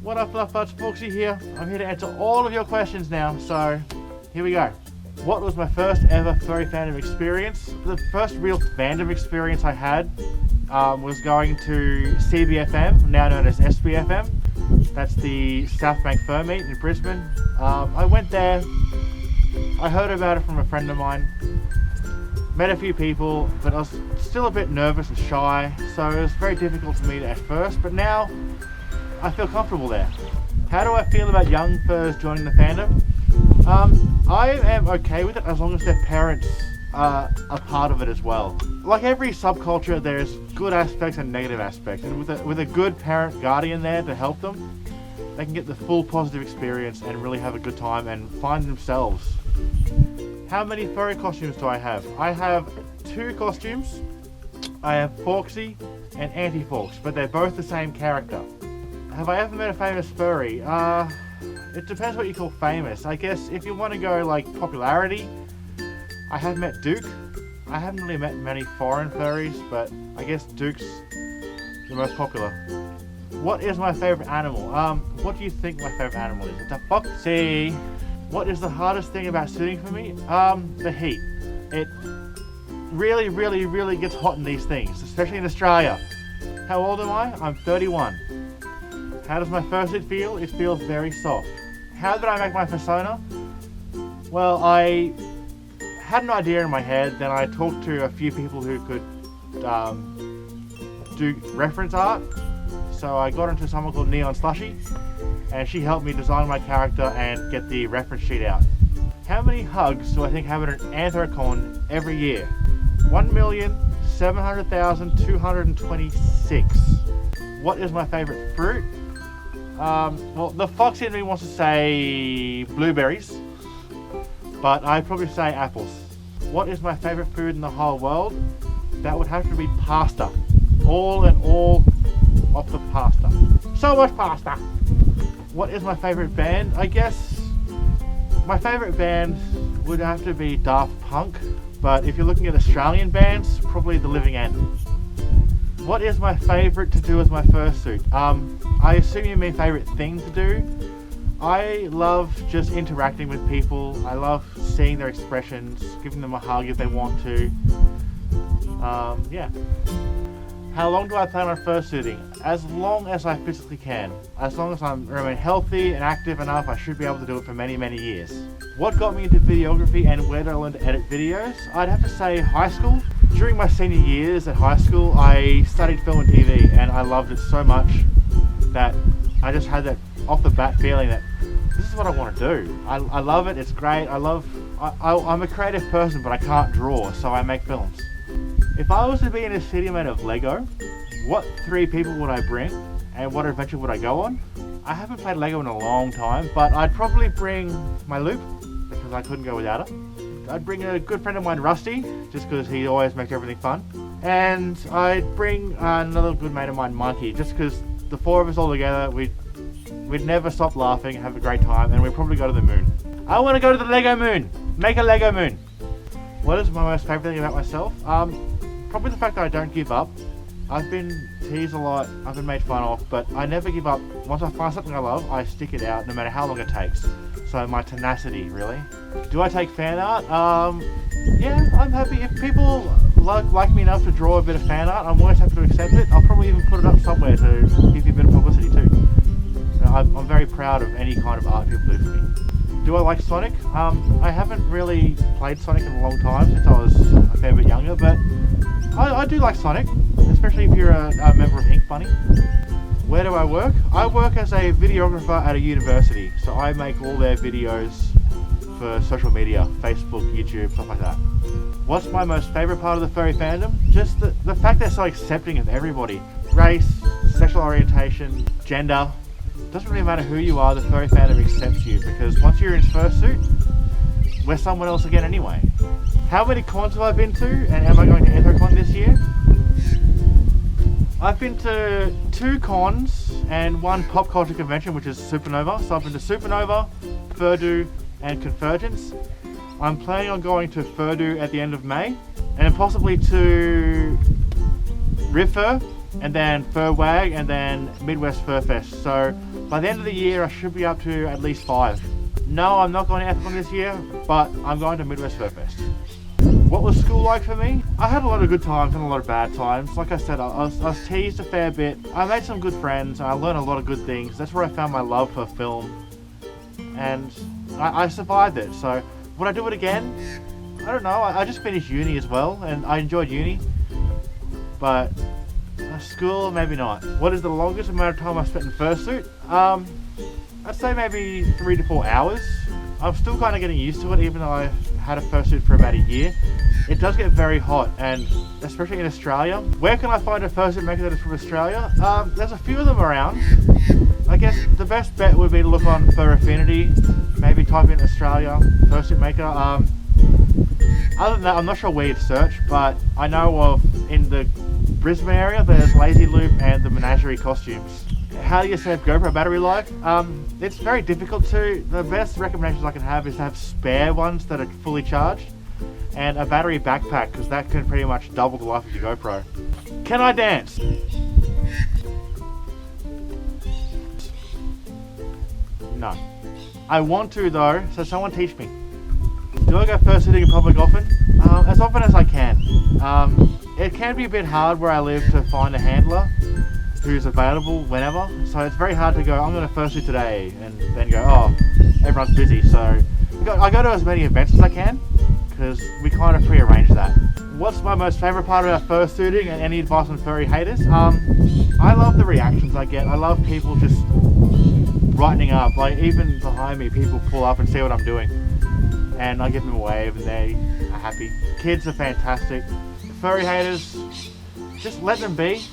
What up, Fluffbuds? Foxy here. I'm here to answer all of your questions now, so here we go. What was my first ever furry fandom experience? The first real fandom experience I had was going to CBFM, now known as SBFM. That's the South Bank Fur Meet in Brisbane. I went there, I heard about it from a friend of mine, met a few people, but I was still a bit nervous and shy, so it was very difficult for me at first, but now I feel comfortable there. How do I feel about young furs joining the fandom? I am okay with it as long as their parents are a part of it as well. Like every subculture, there's good aspects and negative aspects, and with a good parent guardian there to help them, they can get the full positive experience and really have a good time and find themselves. How many furry costumes do I have? I have 2 costumes. I have Foxy and Anti-Fox, but they're both the same character. Have I ever met a famous furry? It depends what you call famous. I guess if you want to go like popularity, I have met Duke. I haven't really met many foreign furries, but I guess Duke's the most popular. What is my favorite animal? What do you think my favorite animal is? It's a foxy. What is the hardest thing about suiting for me? The heat. It really gets hot in these things, especially in Australia. How old am I? I'm 31. How does my fursuit feel? It feels very soft. How did I make my persona? Well, I had an idea in my head, then I talked to a few people who could do reference art. So I got into someone called Neon Slushy, and she helped me design my character and get the reference sheet out. How many hugs do I think have at an Anthrocon every year? 1,700,226. What is my favorite fruit? Well, the foxy in me wants to say blueberries, but I'd probably say apples. What is my favorite food in the whole world? That would have to be pasta. All of the pasta. So much pasta! What is my favorite band? I guess my favorite band would have to be Daft Punk, but if you're looking at Australian bands, probably The Living End. What is my favorite to do with my fursuit? I assume you mean favorite thing to do. I love just interacting with people. I love seeing their expressions, giving them a hug if they want to. Yeah. How long do I plan on fursuiting? As long as I physically can. As long as I remain healthy and active enough, I should be able to do it for many years. What got me into videography and where did I learn to edit videos? I'd have to say high school. During my senior years at high school, I studied film and TV, and I loved it so much that I just had that off the bat feeling that this is what I want to do. I love it, it's great. I'm a creative person, but I can't draw, so I make films. If I was to be in a city made of Lego, what 3 people would I bring and what adventure would I go on? I haven't played Lego in a long time, but I'd probably bring my Loop, because I couldn't go without her. I'd bring a good friend of mine, Rusty, just because he always makes everything fun. And I'd bring another good mate of mine, Monkey, just because the 4 of us all together, we'd never stop laughing, have a great time, and we'd probably go to the moon. I want to go to the Lego moon! Make a Lego moon! What is my most favourite thing about myself? Probably the fact that I don't give up. I've been teased a lot, I've been made fun of, but I never give up. Once I find something I love, I stick it out no matter how long it takes. So my tenacity, really. Do I take fan art? Yeah, I'm happy. If people like me enough to draw a bit of fan art, I'm always happy to accept it. I'll probably even put it up somewhere to give you a bit of publicity too. I'm very proud of any kind of art people do for me. Do I like Sonic? I haven't really played Sonic in a long time, since I was a fair bit younger, but I do like Sonic, especially if you're a member of Ink Bunny. Where do I work? I work as a videographer at a university, so I make all their videos for social media, Facebook, YouTube, stuff like that. What's my most favourite part of the furry fandom? Just the fact they're so accepting of everybody. Race, sexual orientation, gender. Doesn't really matter who you are, the furry fandom accepts you, because once you're in fursuit, we're someone else again anyway. How many cons have I been to, and am I going to Anthrocon this year? I've been to 2 cons and 1 pop culture convention, which is Supernova. So I've been to Supernova, Furdo, and Convergence. I'm planning on going to Furdo at the end of May, and possibly to River, and then Fur Wag, and then Midwest Fur Fest. So By the end of the year, I should be up to at least 5. No, I'm not going to Ethicon this year, but I'm going to Midwest Fur Fest. What was school like for me? I had a lot of good times and a lot of bad times. Like I said, I was teased a fair bit. I made some good friends. I learned a lot of good things. That's where I found my love for film. And I survived it. So would I do it again? I don't know. I just finished uni as well, and I enjoyed uni. But school, maybe not. What is the longest amount of time I spent in fursuit? I'd say maybe 3 to 4 hours. I'm still kind of getting used to it, even though I've had a fursuit for about a year. It does get very hot, and especially in Australia. Where can I find a fursuit maker that is from Australia? There's a few of them around. I guess the best bet would be to look on Fur Affinity, maybe type in Australia fursuit maker. Other than that, I'm not sure where to search, but I know of in the Brisbane area, there's Lazy Loop and the Menagerie Costumes. How do you save GoPro battery life? It's very difficult to. The best recommendations I can have is to have spare ones that are fully charged and a battery backpack, because that can pretty much double the life of your GoPro. Can I dance? No. I want to though, so someone teach me. Do I go fursuiting in public often? As often as I can. It can be a bit hard where I live to find a handler who's available whenever, so it's very hard to go, I'm going to fursuit today, and then go, oh, everyone's busy, so I go to as many events as I can, because we kind of pre-arrange that. What's my most favourite part about fursuiting, and any advice on furry haters? I love the reactions I get. I love people just brightening up, like even behind me, people pull up and see what I'm doing, and I give them a wave and they are happy. Kids are fantastic. Furry haters, just let them be.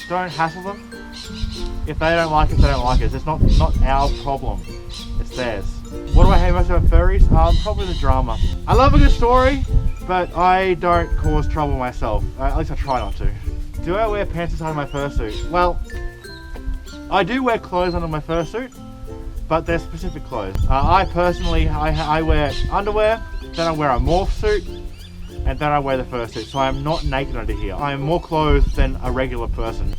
Don't hassle them. If they don't like it, they don't like it. It's not our problem. It's theirs. What do I hate most about furries? Probably the drama. I love a good story, but I don't cause trouble myself. At least I try not to. Do I wear pants inside my fursuit? Well, I do wear clothes under my fursuit, but they're specific clothes. I personally, I wear underwear, then I wear a morph suit, and then I wear the fursuit, so I am not naked under here. I am more clothed than a regular person.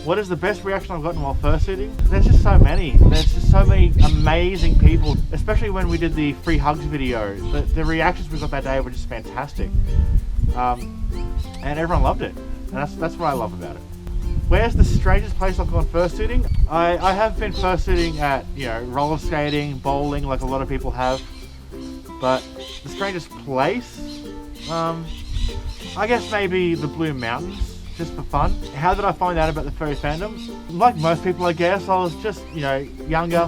What is the best reaction I've gotten while fursuiting? There's just so many. There's just so many amazing people, especially when we did the free hugs video. The reactions we got that day were just fantastic. And everyone loved it. And that's what I love about it. Where's the strangest place I've gone fursuiting? I have been fursuiting at, roller skating, bowling, like a lot of people have. But the strangest place? I guess maybe the Blue Mountains, just for fun. How did I find out about the furry fandom? Like most people, I guess, I was just, younger,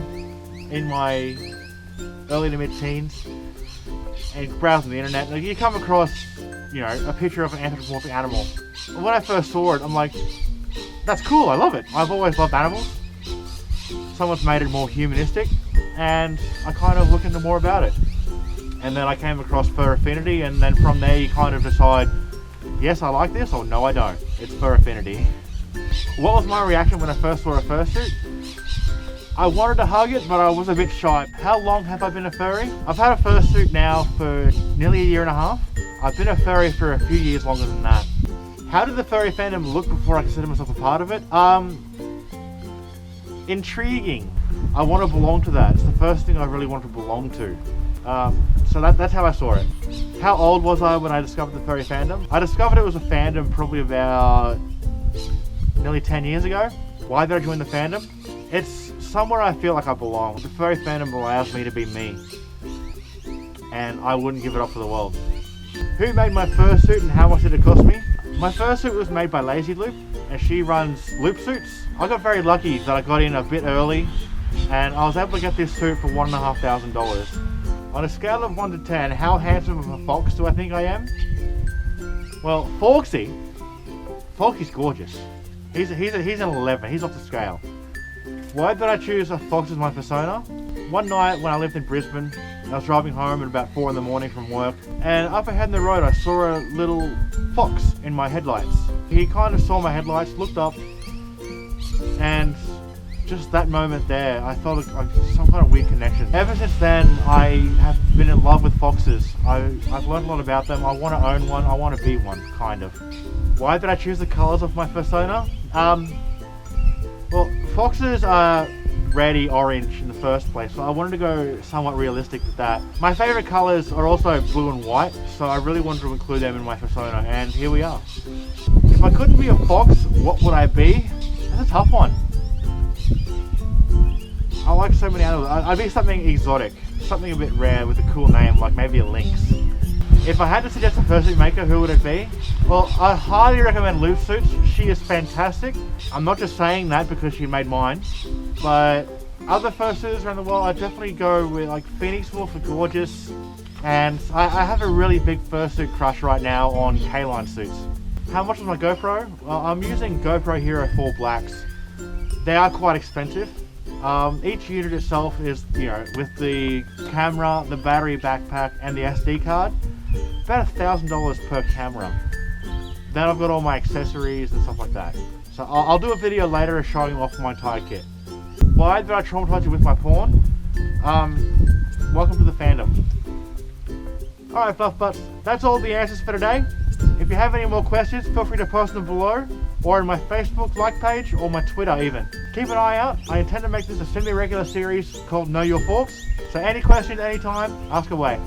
in my early to mid-teens, and browsing the internet, and you come across, a picture of an anthropomorphic animal. When I first saw it, I'm like, that's cool, I love it. I've always loved animals. Someone's made it more humanistic, and I kind of look into more about it. And then I came across Fur Affinity, and then from there you kind of decide, yes, I like this, or no, I don't. It's Fur Affinity. What was my reaction when I first saw a fursuit? I wanted to hug it, but I was a bit shy. How long have I been a furry? I've had a fursuit now for nearly a year and a half. I've been a furry for a few years longer than that. How did the furry fandom look before I considered myself a part of it? Intriguing. I want to belong to that. It's the first thing I really want to belong to. So that's how I saw it. How old was I when I discovered the furry fandom? I discovered it was a fandom probably about nearly 10 years ago. Why did I join the fandom? It's somewhere I feel like I belong. The furry fandom allows me to be me, and I wouldn't give it up for the world. Who made my fursuit and how much did it cost me? My fursuit was made by Lazy Loop, and she runs loop suits. I got very lucky that I got in a bit early, and I was able to get this suit for $1,500. On a scale of 1 to 10, how handsome of a fox do I think I am? Well, Foxy's gorgeous. He's an 11, he's off the scale. Why did I choose a fox as my persona? One night when I lived in Brisbane, I was driving home at about 4 in the morning from work, and up ahead in the road I saw a little fox in my headlights. He kind of saw my headlights, looked up, and just that moment there, I felt some kind of weird connection. Ever since then, I have been in love with foxes. I've learned a lot about them. I want to own one. I want to be one, kind of. Why did I choose the colours of my persona? Well, foxes are reddy orange in the first place, so I wanted to go somewhat realistic with that. My favorite colors are also blue and white, so I really wanted to include them in my persona, and here we are. If I couldn't be a fox, what would I be? That's a tough one. I like so many animals. I'd be something exotic, something a bit rare with a cool name, like maybe a lynx. If I had to suggest a fursuit maker, who would it be? Well, I highly recommend Loop Suits. She is fantastic. I'm not just saying that because she made mine, but other fursuiters around the world, I'd definitely go with like Phoenix Wolf are gorgeous, and I have a really big fursuit crush right now on K-line suits. How much is my GoPro? Well, I'm using GoPro Hero 4 Blacks. They are quite expensive. Each unit itself is, with the camera, the battery backpack, and the SD card, about $1,000 per camera. Then I've got all my accessories and stuff like that. So I'll do a video later showing off my entire kit. Why did I traumatize you with my porn? Welcome to the fandom. Alright, Fluff Butts, that's all the answers for today. If you have any more questions, feel free to post them below, or in my Facebook like page, or my Twitter even. Keep an eye out. I intend to make this a semi-regular series called Know Your Forks. So any questions, anytime, ask away.